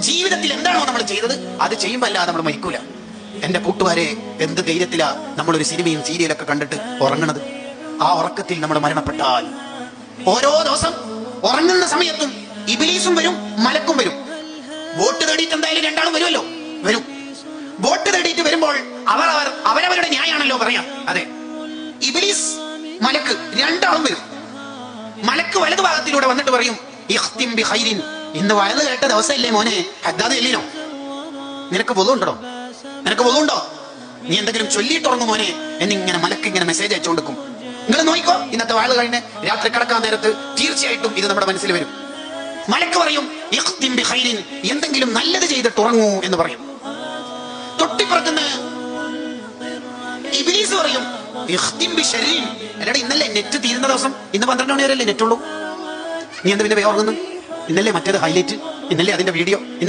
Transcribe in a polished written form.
ജീവിതത്തിൽ എന്താണോ നമ്മൾ ചെയ്തത് അത് ചെയ്യുമ്പോൾ അല്ലാതെ നമ്മൾ മരിക്കൂല. എന്റെ കൂട്ടുകാരെ, എന്ത് ധൈര്യത്തിലാ നമ്മളൊരു സിനിമയും സീരിയലൊക്കെ കണ്ടിട്ട് ഉറങ്ങണത്. ആ ഉറക്കത്തിൽ നമ്മൾ മരണപ്പെട്ടാൽ ഓരോ ദിവസം ഉറങ്ങുന്ന സമയത്തും ഇബ്ലീസും വരും, മലക്കും വരും. വോട്ട് തേടിയിട്ട് എന്തായാലും രണ്ടാളും വരുമല്ലോ, വരും. വോട്ട് തേടിയിട്ട് വരുമ്പോൾ അവരവരുടെ ന്യായാണല്ലോ പറയാം. അതെ, ഇബ്ലീസ് മലക്ക് രണ്ടാളും വരും. മലക്ക് വലതു ഭാഗത്തിലൂടെ വന്നിട്ട് പറയും, ഇഖ്തിം ബിഖൈരിൻ, ഇന്ന് വയല് കേട്ട ദിവസമല്ലേ മോനെ, ഹദ്ദാദ് ചെല്ലിനോ? നിനക്ക് വുളൂണ്ടോ? നിനക്ക് വുളൂണ്ടോ? നീ എന്തെങ്കിലും ചൊല്ലിയിട്ടുറങ്ങും മോനെ എന്നിങ്ങനെ മലക്ക് ഇങ്ങനെ മെസ്സേജ് അയച്ചുകൊടുക്കും. നിങ്ങൾ നോക്കിക്കോ, ഇന്നത്തെ വയല് കഴിഞ്ഞ് രാത്രി കിടക്കാൻ നേരത്ത് തീർച്ചയായിട്ടും ഇത് നമ്മുടെ മനസ്സിൽ വരും. മലക്ക് പറയും, ഇഖ്തിം ബിഖൈരിൻ, എന്തെങ്കിലും നല്ലത് ചെയ്തിട്ട് ഉറങ്ങൂ എന്ന് പറയും. തൊട്ടിപ്പുറത്തുനിന്ന് ഇബ്ലീസ് പറയും, ഇഖ്തിം ബിശർരിൻ, അല്ലടാ ഇന്നല്ലേ നെറ്റ് തീരുന്ന ദിവസം, ഇന്ന് 12 മണി വരെയല്ലേ നെറ്റുള്ളൂ, നീ എന്താ പിന്നെ വേഗം ഉറങ്ങുന്നു? ഇന്നല്ലേ മറ്റേത് ഹൈലൈറ്റ്, ഇന്നല്ലേ അതിന്റെ വീഡിയോ.